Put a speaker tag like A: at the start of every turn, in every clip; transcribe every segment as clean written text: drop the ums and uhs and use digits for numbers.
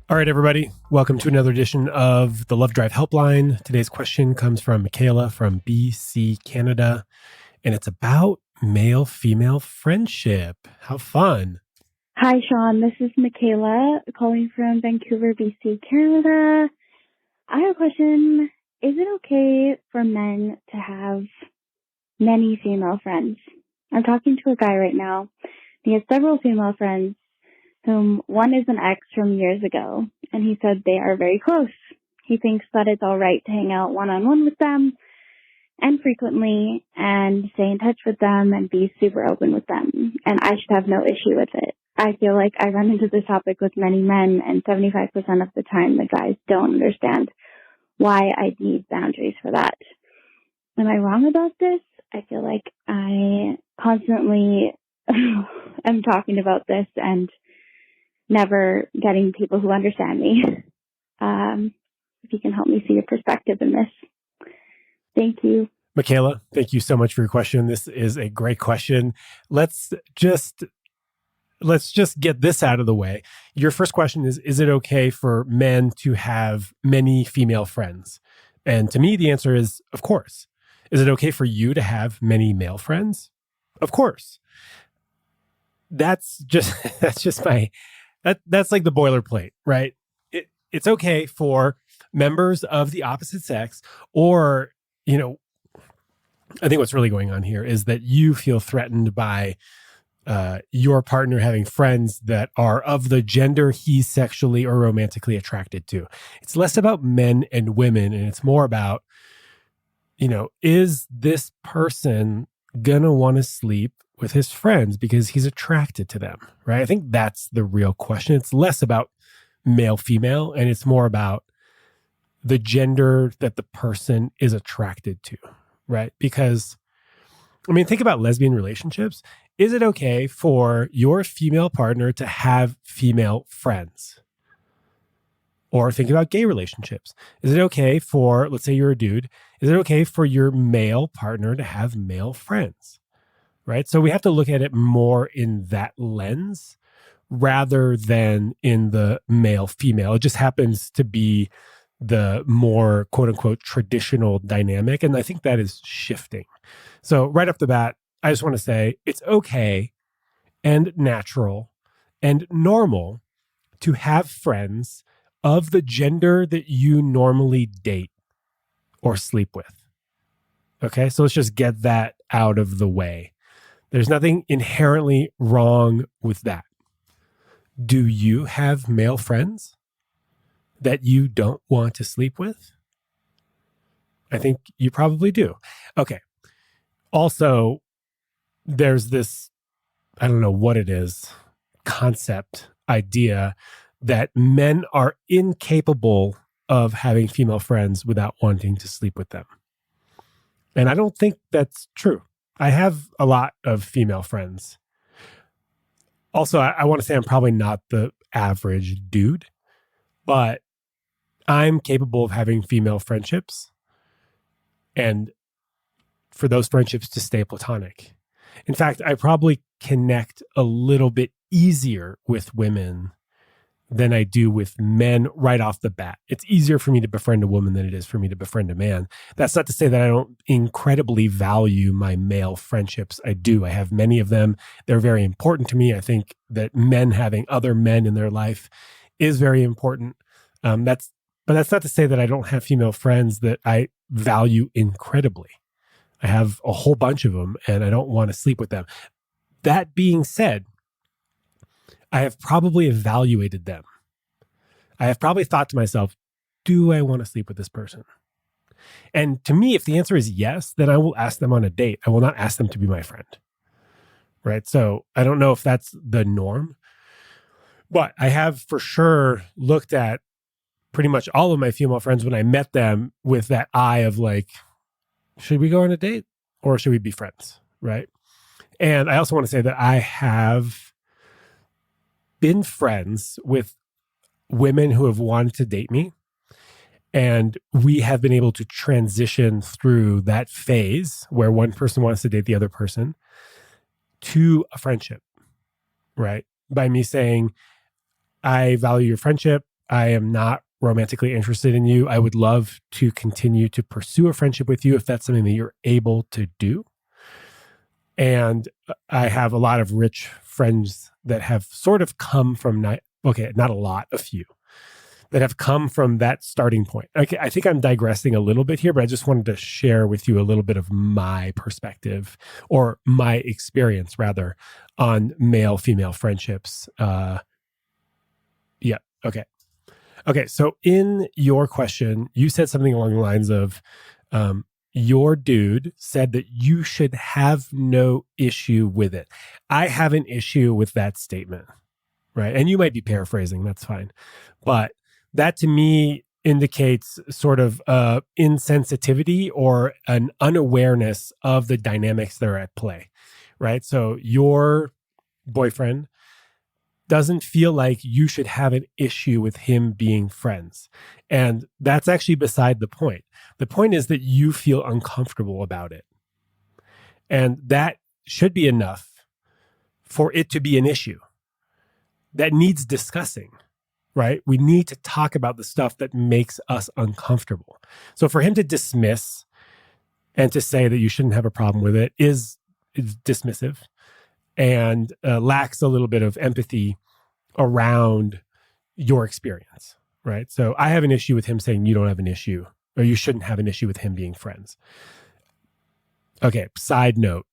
A: All right, everybody. Welcome to another edition of the Love Drive Helpline. Today's question comes from Michaela from BC, Canada, and it's about male-female friendship. How fun.
B: Hi, Sean. This is Michaela calling from Vancouver, BC, Canada. I have a question. Is it okay for men to have many female friends? I'm talking to a guy right now. He has several female friends, whom one is an ex from years ago, and he said they are very close. He thinks that it's all right to hang out one-on-one with them and frequently and stay in touch with them and be super open with them, and I should have no issue with it. I feel like I run into this topic with many men, and 75% of the time the guys don't understand why I need boundaries for that. Am I wrong about this? I feel like I constantly am talking about this and never getting people who understand me. If you can help me see your perspective in this. Thank you.
A: Michaela, thank you so much for your question. This is a great question. Let's just get this out of the way. Your first question is it okay for men to have many female friends? And to me, the answer is, of course. Is it okay for you to have many male friends? Of course. That's like the boilerplate, right? It's okay for members of the opposite sex, or, I think what's really going on here is that you feel threatened by your partner having friends that are of the gender he's sexually or romantically attracted to. It's less about men and women, and it's more about, is this person gonna want to sleep with his friends because he's attracted to them, right? I think that's the real question. It's less about male, female, and it's more about the gender that the person is attracted to, right? Because, think about lesbian relationships. Is it okay for your female partner to have female friends? Or think about gay relationships. Is it okay for, let's say you're a dude, is it okay for your male partner to have male friends? Right? So we have to look at it more in that lens rather than in the male female. It just happens to be the more quote unquote traditional dynamic. And I think that is shifting. So right off the bat, I just want to say it's okay and natural and normal to have friends of the gender that you normally date or sleep with. Okay, so let's just get that out of the way. There's nothing inherently wrong with that. Do you have male friends that you don't want to sleep with? I think you probably do. Okay. Also, there's this, I don't know what it is, concept, idea that men are incapable of having female friends without wanting to sleep with them. And I don't think that's true. I have a lot of female friends. Also, I want to say I'm probably not the average dude, but I'm capable of having female friendships and for those friendships to stay platonic. In fact, I probably connect a little bit easier with women than I do with men right off the bat. It's easier for me to befriend a woman than it is for me to befriend a man. That's not to say that I don't incredibly value my male friendships. I do. I have many of them. They're very important to me. I think that men having other men in their life is very important. But that's not to say that I don't have female friends that I value incredibly. I have a whole bunch of them and I don't want to sleep with them. That being said, I have probably evaluated them. I have probably thought to myself, do I want to sleep with this person? And to me, if the answer is yes, then I will ask them on a date. I will not ask them to be my friend. Right? So I don't know if that's the norm, but I have for sure looked at pretty much all of my female friends when I met them with that eye of like, should we go on a date or should we be friends? Right? And I also want to say that I have been friends with women who have wanted to date me. And we have been able to transition through that phase where one person wants to date the other person to a friendship, right? By me saying, I value your friendship. I am not romantically interested in you. I would love to continue to pursue a friendship with you if that's something that you're able to do. And I have a lot of rich friends that have sort of come from not a lot, a few that have come from that starting point. Okay, I think I'm digressing a little bit here, but I just wanted to share with you a little bit of my perspective or my experience rather on male female friendships. Yeah. Okay. Okay. So in your question, you said something along the lines of, your dude said that you should have no issue with it. I have an issue with that statement, right? And you might be paraphrasing, that's fine. But that to me indicates sort of insensitivity or an unawareness of the dynamics that are at play, right? So your boyfriend doesn't feel like you should have an issue with him being friends. And that's actually beside the point. The point is that you feel uncomfortable about it. And that should be enough for it to be an issue that needs discussing, right? We need to talk about the stuff that makes us uncomfortable. So for him to dismiss and to say that you shouldn't have a problem with it is dismissive and lacks a little bit of empathy around your experience, right? So I have an issue with him saying you don't have an issue or you shouldn't have an issue with him being friends. Okay, side note,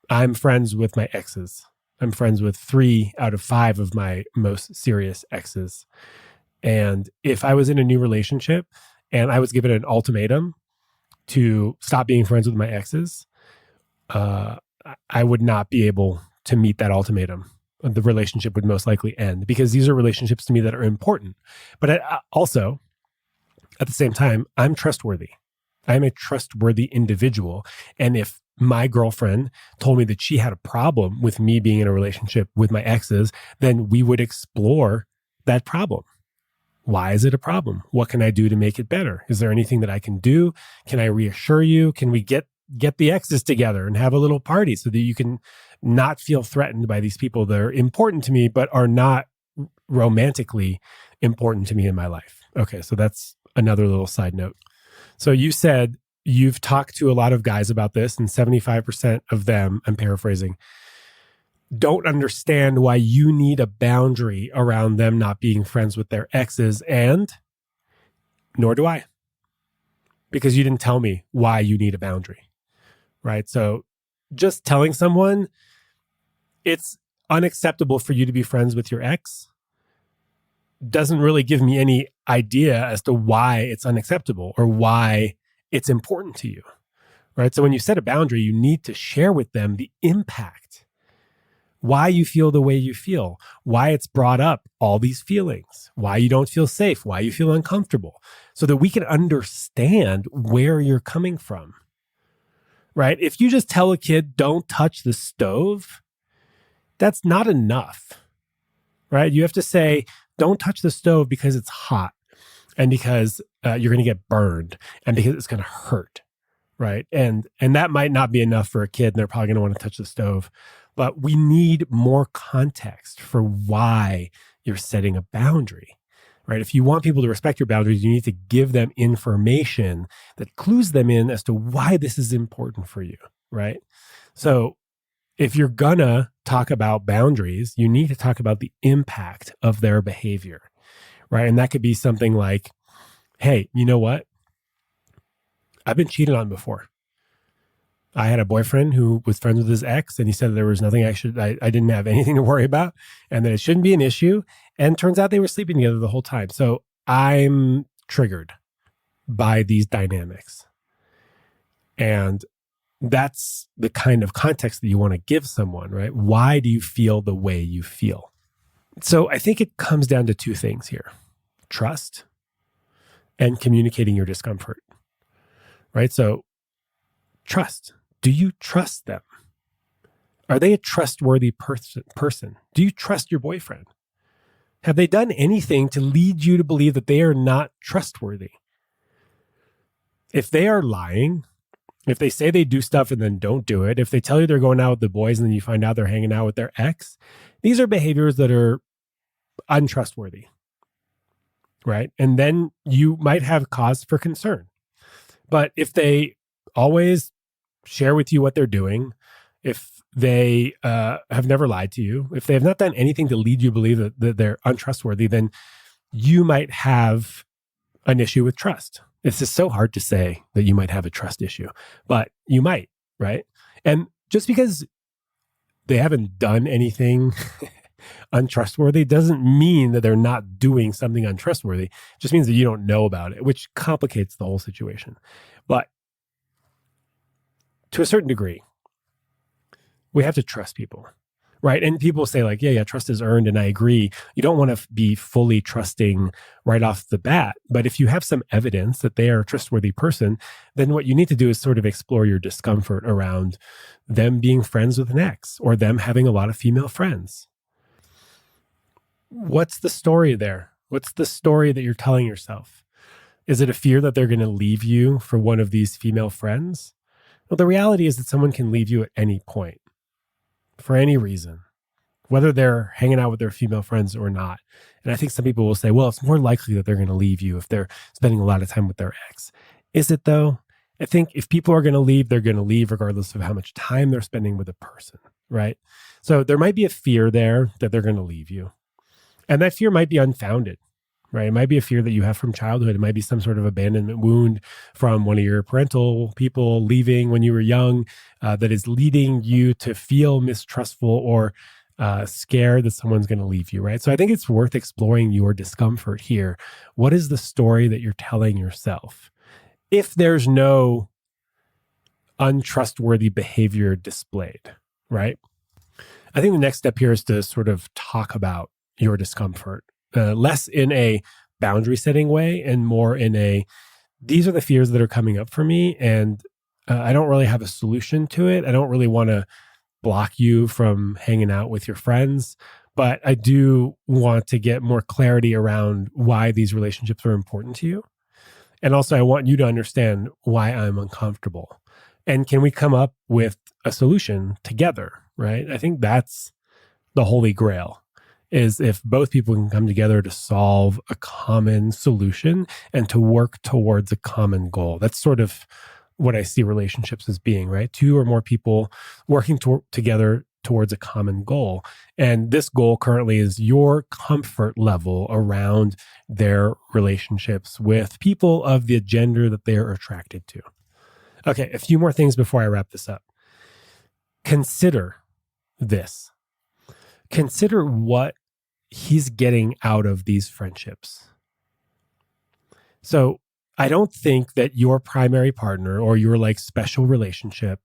A: I'm friends with my exes. I'm friends with 3 out of 5 of my most serious exes. And if I was in a new relationship and I was given an ultimatum to stop being friends with my exes, I would not be able to meet that ultimatum. The relationship would most likely end because these are relationships to me that are important. But also, at the same time, I'm trustworthy. I'm a trustworthy individual. And if my girlfriend told me that she had a problem with me being in a relationship with my exes, then we would explore that problem. Why is it a problem? What can I do to make it better? Is there anything that I can do? Can I reassure you? Can we get the exes together and have a little party so that you can not feel threatened by these people that are important to me, but are not romantically important to me in my life? Okay, so that's another little side note. So you said you've talked to a lot of guys about this, and 75% of them, I'm paraphrasing, don't understand why you need a boundary around them not being friends with their exes, and nor do I, because you didn't tell me why you need a boundary, right? So just telling someone it's unacceptable for you to be friends with your ex doesn't really give me any idea as to why it's unacceptable or why it's important to you, right? So when you set a boundary, you need to share with them the impact, why you feel the way you feel, why it's brought up all these feelings, why you don't feel safe, why you feel uncomfortable, so that we can understand where you're coming from, right? If you just tell a kid, don't touch the stove, that's not enough, right? You have to say, don't touch the stove because it's hot and because you're going to get burned and because it's going to hurt, right? And that might not be enough for a kid, and they're probably going to want to touch the stove. But we need more context for why you're setting a boundary, right? If you want people to respect your boundaries, you need to give them information that clues them in as to why this is important for you, right? So if you're gonna talk about boundaries, you need to talk about the impact of their behavior, right? And that could be something like, hey, you know what? I've been cheated on before. I had a boyfriend who was friends with his ex, and he said there was nothing I didn't have anything to worry about, and that it shouldn't be an issue. And turns out they were sleeping together the whole time. So I'm triggered by these dynamics. And that's the kind of context that you want to give someone, right? Why do you feel the way you feel? So I think it comes down to 2 things here: trust and communicating your discomfort, right? So trust. Do you trust them? Are they a trustworthy person? Do you trust your boyfriend? Have they done anything to lead you to believe that they are not trustworthy? If they are lying, if they say they do stuff and then don't do it, if they tell you they're going out with the boys and then you find out they're hanging out with their ex, these are behaviors that are untrustworthy. right? And then you might have cause for concern. But if they always share with you what they're doing, if they have never lied to you, if they have not done anything to lead you to believe that they're untrustworthy, then you might have an issue with trust. It's just so hard to say that you might have a trust issue, but you might, right? And just because they haven't done anything untrustworthy doesn't mean that they're not doing something untrustworthy. It just means that you don't know about it, which complicates the whole situation. But to a certain degree, we have to trust people, right? And people say like, yeah, trust is earned. And I agree. You don't want to be fully trusting right off the bat. But if you have some evidence that they are a trustworthy person, then what you need to do is sort of explore your discomfort around them being friends with an ex or them having a lot of female friends. What's the story there? What's the story that you're telling yourself? Is it a fear that they're going to leave you for one of these female friends? Well, the reality is that someone can leave you at any point for any reason, whether they're hanging out with their female friends or not. And I think some people will say, well, it's more likely that they're going to leave you if they're spending a lot of time with their ex. Is it though? I think if people are going to leave, they're going to leave regardless of how much time they're spending with a person, right? So there might be a fear there that they're going to leave you. And that fear might be unfounded, right? It might be a fear that you have from childhood. It might be some sort of abandonment wound from one of your parental people leaving when you were young that is leading you to feel mistrustful or scared that someone's going to leave you, right? So I think it's worth exploring your discomfort here. What is the story that you're telling yourself? If there's no untrustworthy behavior displayed, right? I think the next step here is to sort of talk about your discomfort, less in a boundary setting way and more in a, these are the fears that are coming up for me. And I don't really have a solution to it. I don't really want to block you from hanging out with your friends, but I do want to get more clarity around why these relationships are important to you. And also I want you to understand why I'm uncomfortable. And can we come up with a solution together, right? I think that's the holy grail. Is if both people can come together to solve a common solution and to work towards a common goal. That's sort of what I see relationships as being, right? Two or more people working together towards a common goal. And this goal currently is your comfort level around their relationships with people of the gender that they're attracted to. Okay, a few more things before I wrap this up. Consider this. Consider what he's getting out of these friendships. So I don't think that your primary partner or your like special relationship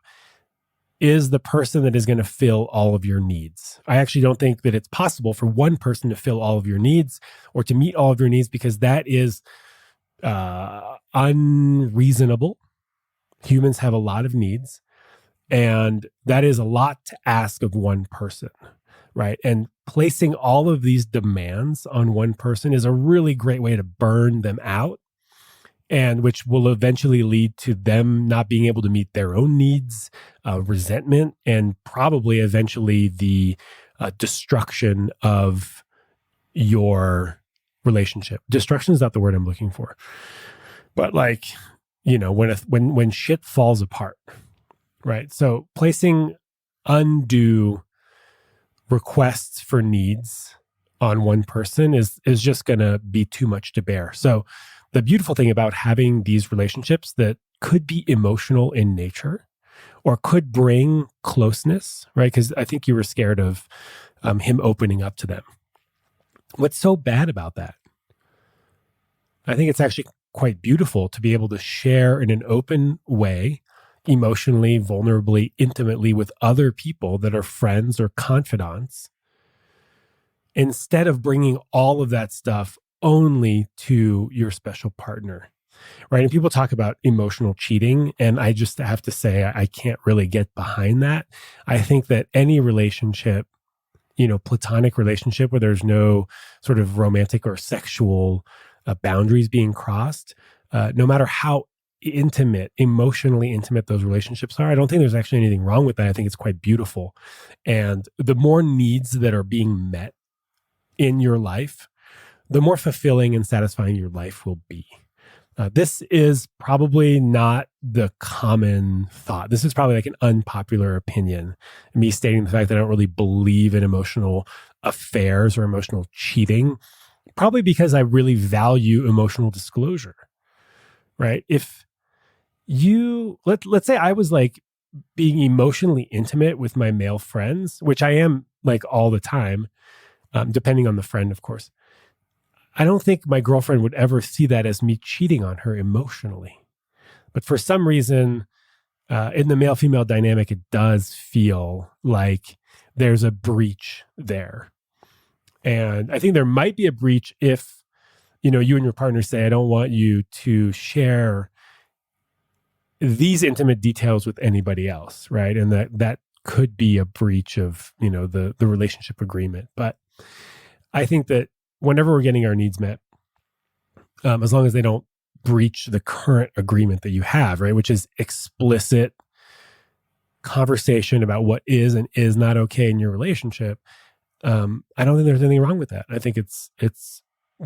A: is the person that is going to fill all of your needs. I actually don't think that it's possible for one person to fill all of your needs or to meet all of your needs because that is unreasonable. Humans have a lot of needs, and that is a lot to ask of one person. Right. And placing all of these demands on one person is a really great way to burn them out, and which will eventually lead to them not being able to meet their own needs, resentment, and probably eventually the destruction of your relationship. Destruction is not the word I'm looking for, but like, you know, when shit falls apart, right? So placing undue requests for needs on one person is just going to be too much to bear. So the beautiful thing about having these relationships that could be emotional in nature or could bring closeness, right? Because I think you were scared of him opening up to them. What's so bad about that? I think it's actually quite beautiful to be able to share in an open way, emotionally, vulnerably, intimately with other people that are friends or confidants, instead of bringing all of that stuff only to your special partner, right? And people talk about emotional cheating, and I just have to say, I can't really get behind that. I think that any relationship, you know, platonic relationship where there's no sort of romantic or sexual boundaries being crossed, no matter how intimate, emotionally intimate those relationships are, I don't think there's actually anything wrong with that. I think it's quite beautiful. And the more needs that are being met in your life, the more fulfilling and satisfying your life will be. This is probably not the common thought. This is probably like an unpopular opinion. Me stating the fact that I don't really believe in emotional affairs or emotional cheating, probably because I really value emotional disclosure, right? If let's say I was like being emotionally intimate with my male friends, which I am like all the time, depending on the friend, of course. I don't think my girlfriend would ever see that as me cheating on her emotionally. But for some reason, in the male female dynamic, it does feel like there's a breach there. And I think there might be a breach if, you and your partner say, I don't want you to share these intimate details with anybody else, right? And that could be a breach of, the relationship agreement. But I think that whenever we're getting our needs met, as long as they don't breach the current agreement that you have, right, which is explicit conversation about what is and is not okay in your relationship, I don't think there's anything wrong with that. I think it's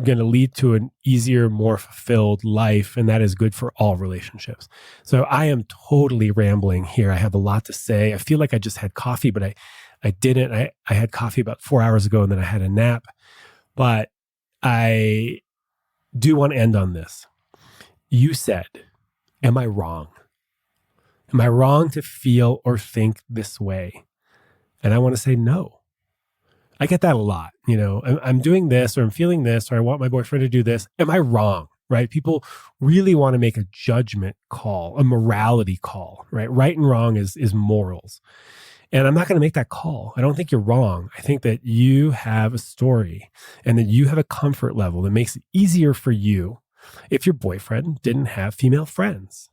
A: going to lead to an easier, more fulfilled life, and that is good for all relationships. So I am totally rambling here. I have a lot to say. I feel like I just had coffee, but I didn't. I had coffee about 4 hours ago, and then I had a nap. But I do want to end on this. You said, am I wrong? Am I wrong to feel or think this way? And I want to say no. I get that a lot. I'm doing this, or I'm feeling this, or I want my boyfriend to do this. Am I wrong? Right? People really want to make a judgment call, a morality call, right? Right and wrong is morals. And I'm not going to make that call. I don't think you're wrong. I think that you have a story and that you have a comfort level that makes it easier for you if your boyfriend didn't have female friends.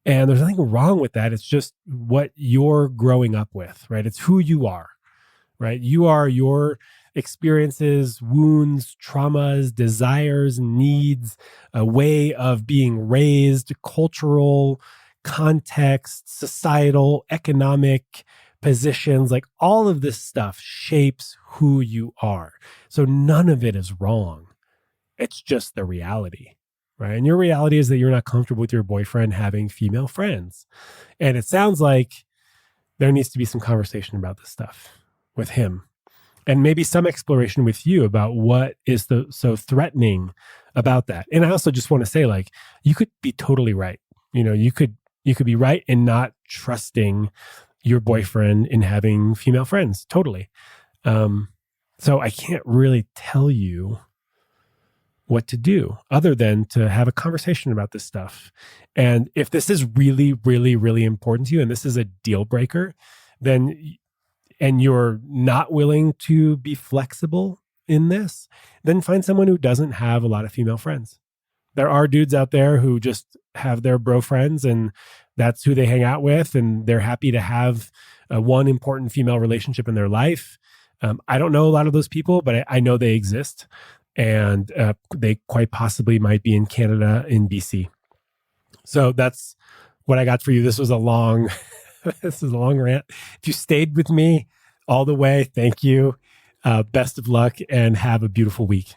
A: And there's nothing wrong with that. It's just what you're growing up with, right? It's who you are, right? You are your experiences, wounds, traumas, desires, needs, a way of being raised, cultural context, societal, economic positions, like all of this stuff shapes who you are. So none of it is wrong. It's just the reality, right? And your reality is that you're not comfortable with your boyfriend having female friends. And it sounds like there needs to be some conversation about this stuff with him, and maybe some exploration with you about what is so threatening about that. And I also just want to say, like, you could be totally right. You could be right in not trusting your boyfriend in having female friends. Totally. So I can't really tell you what to do other than to have a conversation about this stuff. And if this is really, really, really important to you, and this is a deal breaker, and you're not willing to be flexible in this, then find someone who doesn't have a lot of female friends. There are dudes out there who just have their bro friends, and that's who they hang out with, and they're happy to have one important female relationship in their life. I don't know a lot of those people, but I know they exist, and they quite possibly might be in Canada, in BC. So that's what I got for you. This was a long, this is a long rant. If you stayed with me all the way, thank you. Best of luck and have a beautiful week.